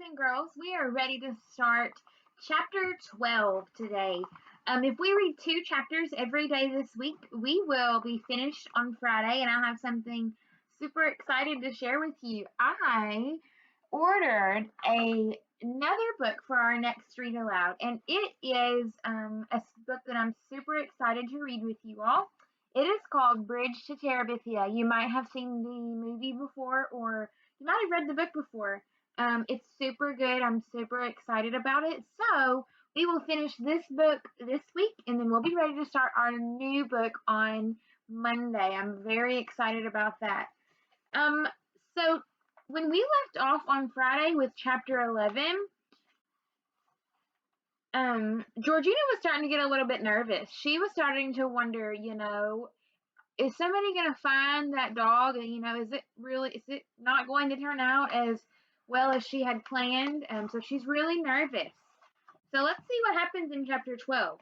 and girls, we are ready to start chapter 12 today. If we read two chapters every day this week, we will be finished on Friday, and I'll have something super excited to share with you. I ordered another book for our next read aloud, and it is a book that I'm super excited to read with you all. It is called Bridge to Terabithia. You might have seen the movie before, or you might have read the book before. It's super good. I'm super excited about it. So we will finish this book this week, and then we'll be ready to start our new book on Monday. I'm very excited about that. Um, so when we left off on Friday with chapter 11, Georgina was starting to get a little bit nervous. She was starting to wonder, is somebody going to find that dog? Is it not going to turn out as well as she had planned? So she's really nervous. So let's see what happens in chapter 12.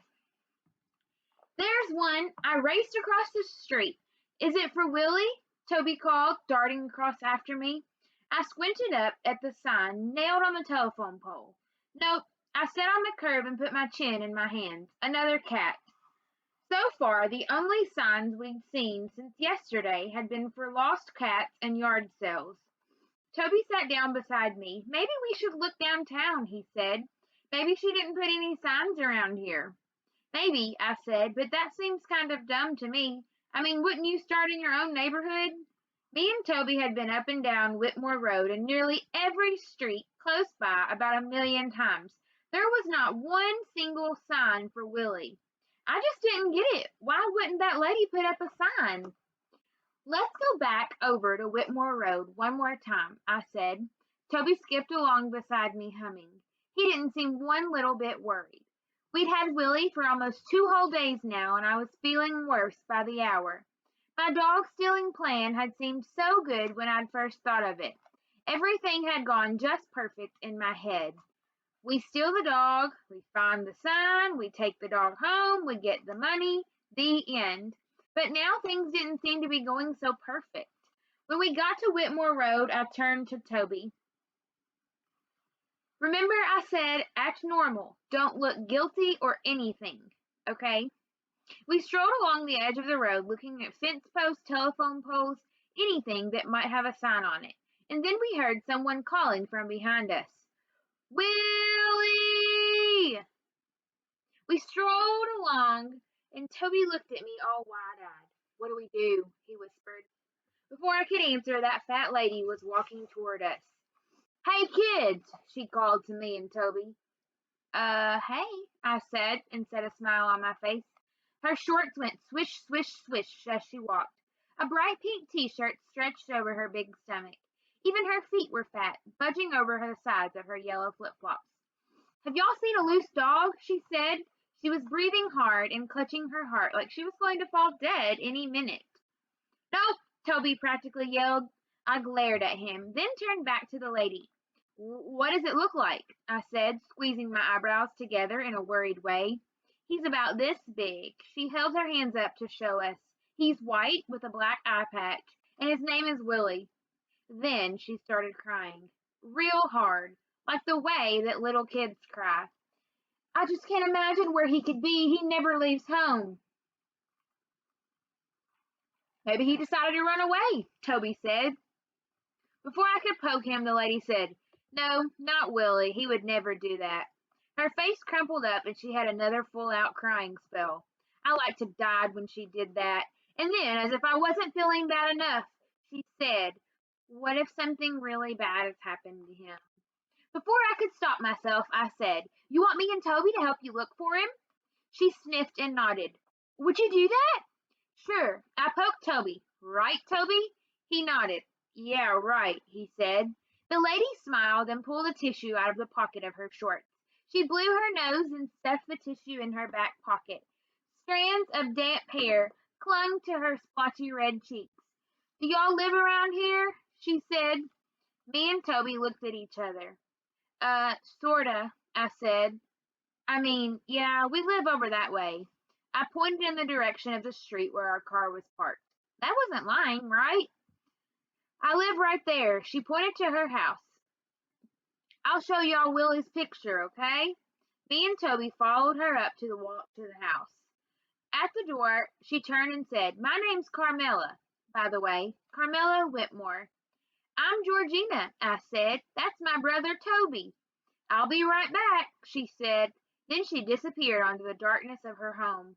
There's one. I raced across the street. Is it for Willie? Toby called, darting across after me. I squinted up at the sign nailed on the telephone pole. Nope. I sat on the curb and put my chin in my hands. Another cat. So far, the only signs we'd seen since yesterday had been for lost cats and yard sales. Toby sat down beside me. Maybe we should look downtown, he said. Maybe she didn't put any signs around here. Maybe, I said, but that seems kind of dumb to me. I mean, wouldn't you start in your own neighborhood? Me and Toby had been up and down Whitmore Road and nearly every street close by about a million times. There was not one single sign for Willie. I just didn't get it. Why wouldn't that lady put up a sign? Let's go back over to Whitmore Road one more time, I said. Toby skipped along beside me, humming. He didn't seem one little bit worried. We'd had Willie for almost 2 whole days now, and I was feeling worse by the hour. My dog-stealing plan had seemed so good when I'd first thought of it. Everything had gone just perfect in my head. We steal the dog, we find the sign, we take the dog home, we get the money, the end. But now things didn't seem to be going so perfect. When we got to Whitmore Road, I turned to Toby. Remember I said, act normal. Don't look guilty or anything, okay? We strolled along the edge of the road, looking at fence posts, telephone poles, anything that might have a sign on it. And then we heard someone calling from behind us. Willie! We strolled along, and Toby looked at me all wide-eyed. What do we do? He whispered. Before I could answer, that fat lady was walking toward us. Hey, kids, she called to me and Toby. Hey, I said, and set a smile on my face. Her shorts went swish, swish, swish as she walked. A bright pink t-shirt stretched over her big stomach. Even her feet were fat, budging over the sides of her yellow flip-flops. Have y'all seen a loose dog? She said. She was breathing hard and clutching her heart like she was going to fall dead any minute. Nope, Toby practically yelled. I glared at him, then turned back to the lady. What does it look like? I said, squeezing my eyebrows together in a worried way. He's about this big. She held her hands up to show us. He's white with a black eye patch, and his name is Willie. Then she started crying, real hard, like the way that little kids cry. I just can't imagine where he could be. He never leaves home. Maybe he decided to run away, Toby said. Before I could poke him, the lady said, No, not Willie. He would never do that. Her face crumpled up and she had another full-out crying spell. I like to die when she did that. And then, as if I wasn't feeling bad enough, she said, What if something really bad has happened to him? Before I could stop myself, I said, You want me and Toby to help you look for him? She sniffed and nodded. Would you do that? Sure. I poked Toby. Right, Toby? He nodded. Yeah, right, he said. The lady smiled and pulled a tissue out of the pocket of her shorts. She blew her nose and stuffed the tissue in her back pocket. Strands of damp hair clung to her splotchy red cheeks. Do y'all live around here? She said. Me and Toby looked at each other. Sorta, I said. I mean, yeah, we live over that way. I pointed in the direction of the street where our car was parked. That wasn't lying, right? I live right there. She pointed to her house. I'll show y'all Willie's picture, okay? Me and Toby followed her up to the walk to the house. At the door, she turned and said, "My name's Carmela, by the way, Carmela Whitmore." "I'm Georgina," I said. "That's my brother Toby." "I'll be right back," she said. Then she disappeared into the darkness of her home.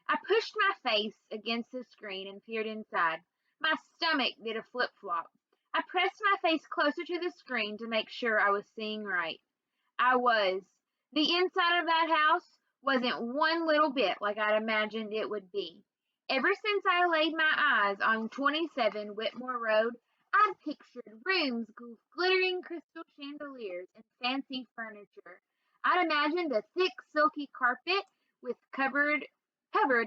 I pushed my face against the screen and peered inside. My stomach did a flip-flop. I pressed my face closer to the screen to make sure I was seeing right. I was. The inside of that house wasn't one little bit like I'd imagined it would be. Ever since I laid my eyes on 27 Whitmore Road, I'd pictured rooms with glittering crystal chandeliers and fancy furniture. I'd imagined a thick, silky carpet with covered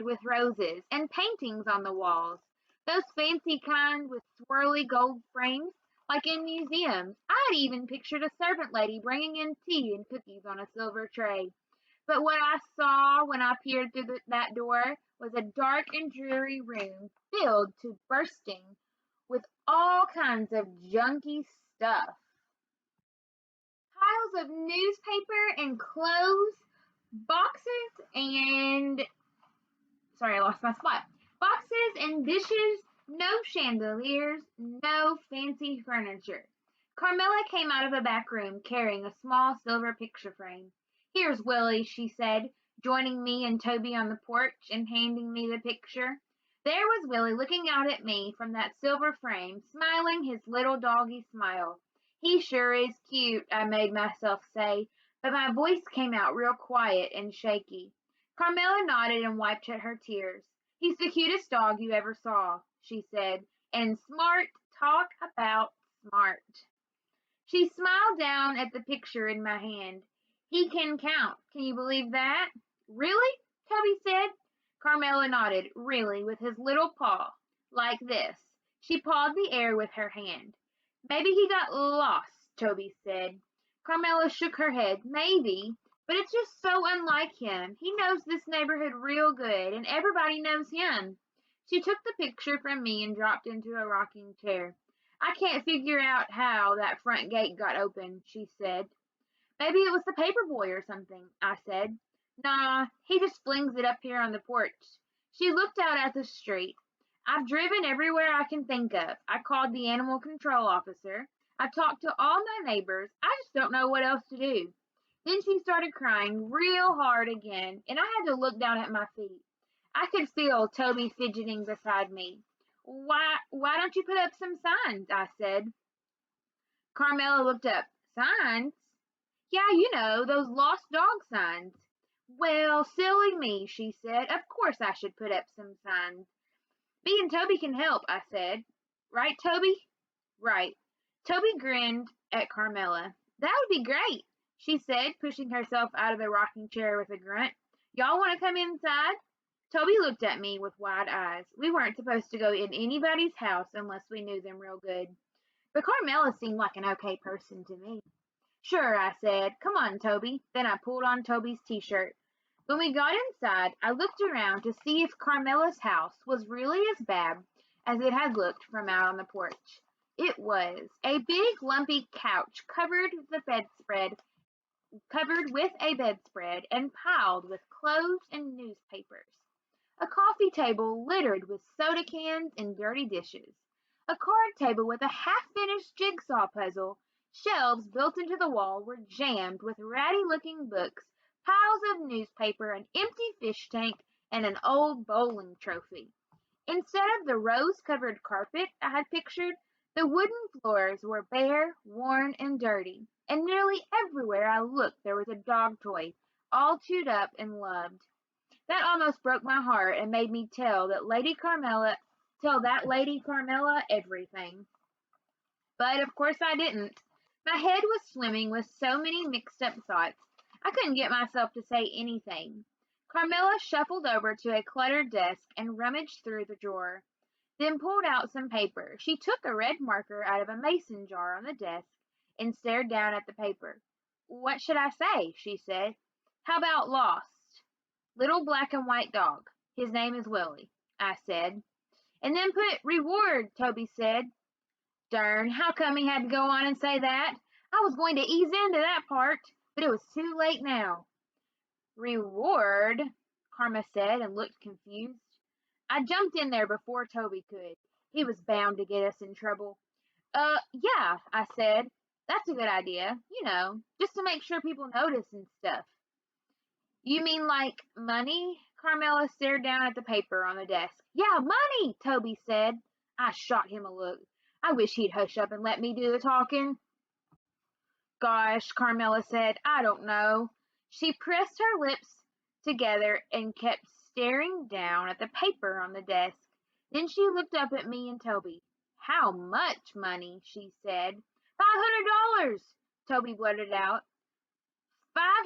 with roses and paintings on the walls. Those fancy kind with swirly gold frames like in museums. I'd even pictured a servant lady bringing in tea and cookies on a silver tray. But what I saw when I peered through that door was a dark and dreary room filled to bursting with all kinds of junky stuff. Piles of newspaper and clothes, boxes and sorry, I lost my spot. Boxes and dishes, no chandeliers, no fancy furniture. Carmela came out of a back room carrying a small silver picture frame. "Here's Willie," she said, joining me and Toby on the porch and handing me the picture. There was Willie looking out at me from that silver frame, smiling his little doggy smile. "He sure is cute," I made myself say, but my voice came out real quiet and shaky. Carmela nodded and wiped at her tears. "He's the cutest dog you ever saw," she said, "and smart, talk about smart." She smiled down at the picture in my hand. "He can count. Can you believe that?" "Really?" Toby said. Carmela nodded. "Really," with his little paw. "Like this." She pawed the air with her hand. "Maybe he got lost," Toby said. Carmela shook her head. "Maybe. But it's just so unlike him. He knows this neighborhood real good, and everybody knows him." She took the picture from me and dropped into a rocking chair. "I can't figure out how that front gate got open," she said. "Maybe it was the paper boy or something," I said. "Nah, he just flings it up here on the porch." She looked out at the street. "I've driven everywhere I can think of. I called the animal control officer. I've talked to all my neighbors. I just don't know what else to do." Then she started crying real hard again, and I had to look down at my feet. I could feel Toby fidgeting beside me. "Why don't you put up some signs?" I said. Carmela looked up. "Signs?" "Yeah, you know, those lost dog signs." "Well, silly me," she said. "Of course I should put up some signs." "Me and Toby can help," I said. "Right, Toby?" "Right." Toby grinned at Carmela. "That would be great," she said, pushing herself out of the rocking chair with a grunt. "Y'all want to come inside?" Toby looked at me with wide eyes. We weren't supposed to go in anybody's house unless we knew them real good. But Carmela seemed like an okay person to me. "Sure," I said. "Come on, Toby." Then I pulled on Toby's t-shirt. When we got inside, I looked around to see if Carmela's house was really as bad as it had looked from out on the porch. It was. A big lumpy couch covered with a bedspread and piled with clothes and newspapers. A coffee table littered with soda cans and dirty dishes. A card table with a half-finished jigsaw puzzle. Shelves built into the wall were jammed with ratty-looking books, piles of newspaper, an empty fish tank, and an old bowling trophy. Instead of the rose-covered carpet I had pictured, the wooden floors were bare, worn, and dirty, and nearly everywhere I looked there was a dog toy, all chewed up and loved. That almost broke my heart and made me tell that Lady Carmela everything. But of course I didn't. My head was swimming with so many mixed up thoughts, I couldn't get myself to say anything. Carmela shuffled over to a cluttered desk and rummaged through the drawer, then pulled out some paper. She took a red marker out of a mason jar on the desk and stared down at the paper. "What should I say?" she said. "How about lost? Little black and white dog. His name is Willie," I said. "And then put reward," Toby said. "Darn, how come he had to go on and say that?" I was going to ease into that part, but it was too late now. Reward? Karma said and looked confused. I jumped in there before Toby could. He was bound to get us in trouble. Yeah, I said. That's a good idea. Just to make sure people notice and stuff. You mean like money? Carmela stared down at the paper on the desk. Yeah, money, Toby said. I shot him a look. I wish he'd hush up and let me do the talking. Gosh, Carmela said, I don't know. She pressed her lips together and kept staring down at the paper on the desk. Then she looked up at me and Toby. How much money? She said. $500, Toby blurted out.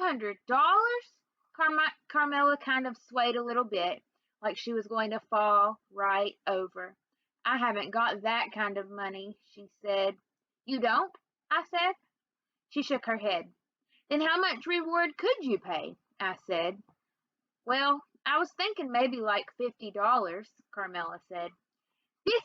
$500? Carmela kind of swayed a little bit, like she was going to fall right over. I haven't got that kind of money, she said. You don't? I said. She shook her head. Then how much reward could you pay? I said. Well, I was thinking maybe like $50, Carmela said.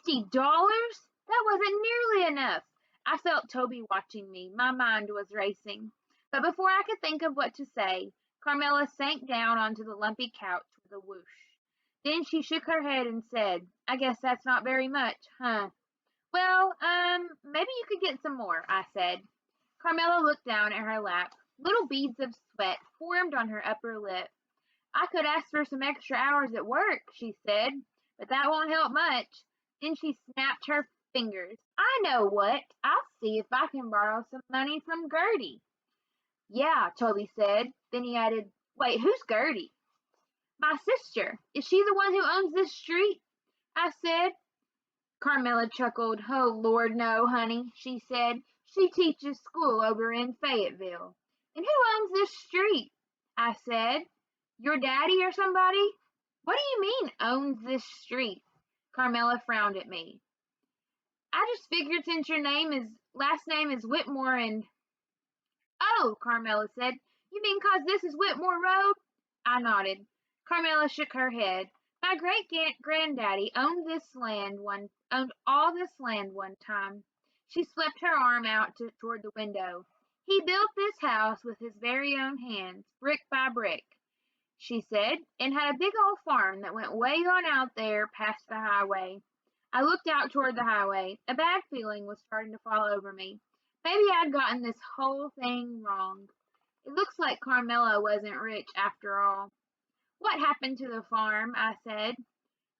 $50? That wasn't nearly enough. I felt Toby watching me. My mind was racing. But before I could think of what to say, Carmela sank down onto the lumpy couch with a whoosh. Then she shook her head and said, I guess that's not very much, huh? Well, maybe you could get some more, I said. Carmela looked down at her lap. Little beads of sweat formed on her upper lip. I could ask for some extra hours at work, she said, but that won't help much. Then she snapped her fingers. I know what. I'll see if I can borrow some money from Gertie. Yeah, Toby said. Then he added, Wait, who's Gertie? My sister. Is she the one who owns this street? I said. Carmela chuckled. Oh, Lord, no, honey, she said. She teaches school over in Fayetteville. And who owns this street? I said. Your daddy or somebody? What do you mean, owns this street? Carmela frowned at me. I just figured since your last name is Whitmore and... Oh, Carmela said. You mean 'cause this is Whitmore Road? I nodded. Carmela shook her head. My great-granddaddy owned all this land one time. She swept her arm out toward the window. He built this house with his very own hands, brick by brick, she said, and had a big old farm that went way on out there past the highway. I looked out toward the highway. A bad feeling was starting to fall over me. Maybe I'd gotten this whole thing wrong. It looks like Carmela wasn't rich after all. What happened to the farm? I said.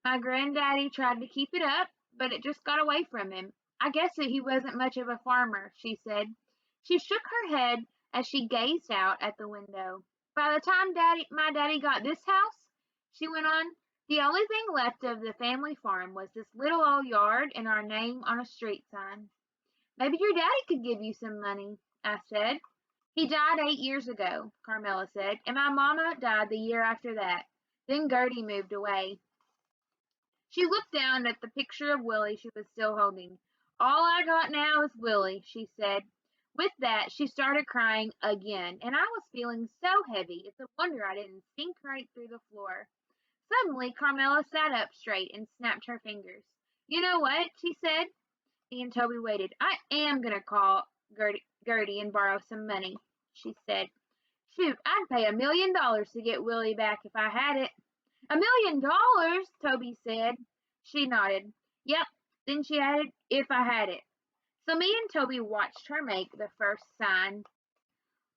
My granddaddy tried to keep it up, but it just got away from him. I guess that he wasn't much of a farmer, she said. She shook her head as she gazed out at the window. By the time my daddy got this house, she went on, the only thing left of the family farm was this little old yard and our name on a street sign. Maybe your daddy could give you some money, I said. He died 8 years ago, Carmela said, and my mama died the year after that. Then Gertie moved away. She looked down at the picture of Willie she was still holding. All I got now is Willie, she said. With that, she started crying again, and I was feeling so heavy, it's a wonder I didn't sink right through the floor. Suddenly, Carmela sat up straight and snapped her fingers. You know what? She said. He and Toby waited. I am going to call Gertie and borrow some money, she said. Shoot, I'd pay $1,000,000 to get Willie back if I had it. $1,000,000? Toby said. She nodded. Yep. Then she added, if I had it. So me and Toby watched her make the first sign.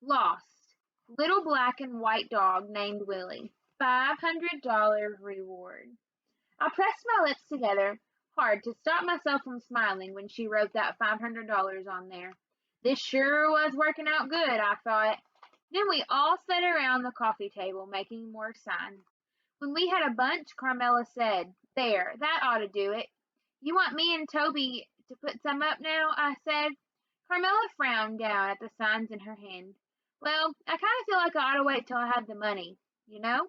Lost. Little black and white dog named Willie. $500 reward. I pressed my lips together hard to stop myself from smiling when she wrote that $500 on there. This sure was working out good, I thought. Then we all sat around the coffee table making more signs. When we had a bunch, Carmela said, There, that ought to do it. You want me and Toby to put some up now? I said. Carmela frowned down at the signs in her hand. Well, I kind of feel like I ought to wait till I have the money, you know?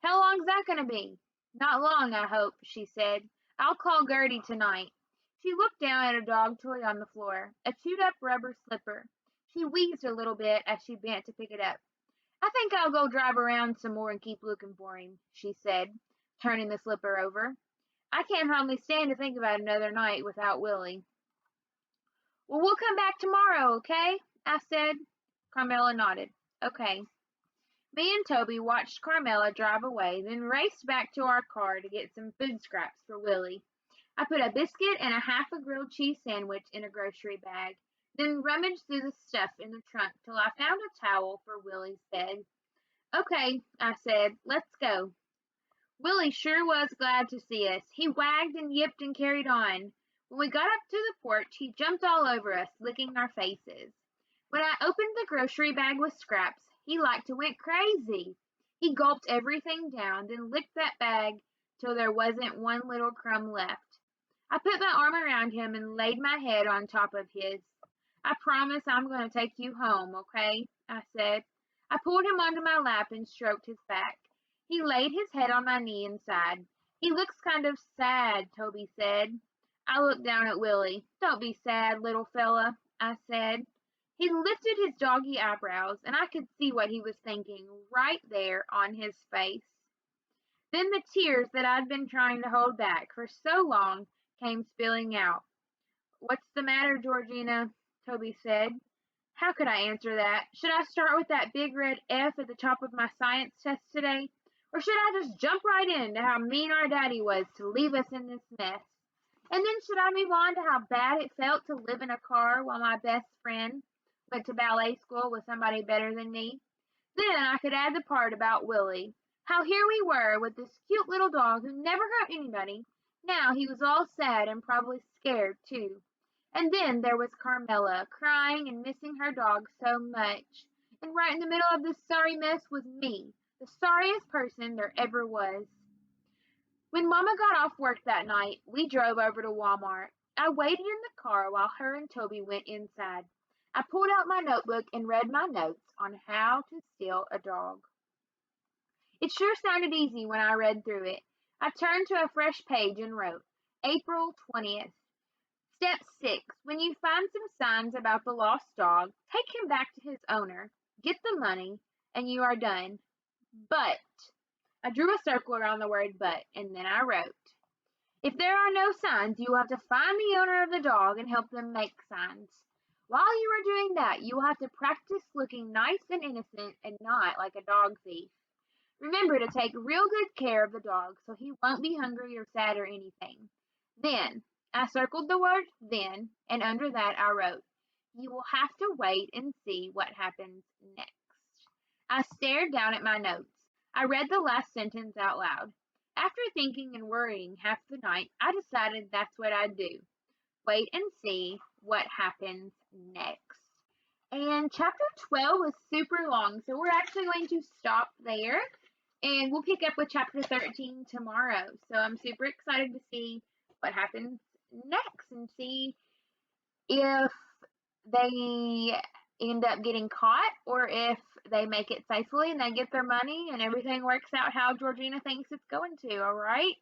How long's that going to be? Not long, I hope, she said. I'll call Gertie tonight. She looked down at a dog toy on the floor, a chewed-up rubber slipper. She wheezed a little bit as she bent to pick it up. I think I'll go drive around some more and keep looking for him, she said, turning the slipper over. I can't hardly stand to think about another night without Willie. Well, we'll come back tomorrow, okay? I said. Carmela nodded. Okay. Me and Toby watched Carmela drive away, then raced back to our car to get some food scraps for Willie. I put a biscuit and a half a grilled cheese sandwich in a grocery bag, then rummaged through the stuff in the trunk till I found a towel for Willie's bed. Okay, I said, let's go. Willie sure was glad to see us. He wagged and yipped and carried on. When we got up to the porch, he jumped all over us, licking our faces. When I opened the grocery bag with scraps, he like to went crazy. He gulped everything down, then licked that bag till there wasn't one little crumb left. I put my arm around him and laid my head on top of his. I promise I'm going to take you home, okay? I said. I pulled him onto my lap and stroked his back. He laid his head on my knee and sighed. He looks kind of sad, Toby said. I looked down at Willie. Don't be sad, little fella, I said. He lifted his doggy eyebrows, and I could see what he was thinking right there on his face. Then the tears that I'd been trying to hold back for so long came spilling out. What's the matter, Georgina? Toby said. How could I answer that? Should I start with that big red F at the top of my science test today? Or should I just jump right into how mean our daddy was to leave us in this mess? And then should I move on to how bad it felt to live in a car while my best friend went to ballet school with somebody better than me? Then I could add the part about Willie. How here we were with this cute little dog who never hurt anybody. Now he was all sad and probably scared too. And then there was Carmela, crying and missing her dog so much. And right in the middle of this sorry mess was me, the sorriest person there ever was. When Mama got off work that night, we drove over to Walmart. I waited in the car while her and Toby went inside. I pulled out my notebook and read my notes on how to steal a dog. It sure sounded easy when I read through it. I turned to a fresh page and wrote, April 20th. Step 6. When you find some signs about the lost dog, take him back to his owner, get the money, and you are done. But I drew a circle around the word but, and then I wrote, if there are no signs, you will have to find the owner of the dog and help them make signs. While you are doing that, you will have to practice looking nice and innocent and not like a dog thief. Remember to take real good care of the dog so he won't be hungry or sad or anything. Then, I circled the word then, and under that I wrote, you will have to wait and see what happens next. I stared down at my notes. I read the last sentence out loud. After thinking and worrying half the night, I decided that's what I'd do. Wait and see what happens next. And chapter 12 was super long, so we're actually going to stop there and we'll pick up with chapter 13 tomorrow. So I'm super excited to see what happens next and see if they end up getting caught or if they make it safely and they get their money and everything works out how Georgina thinks it's going to. All right.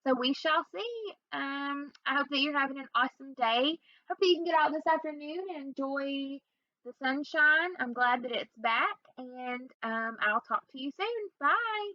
So we shall see. I hope that you're having an awesome day. Hope that you can get out this afternoon and enjoy the sunshine. I'm glad that it's back, and I'll talk to you soon. Bye.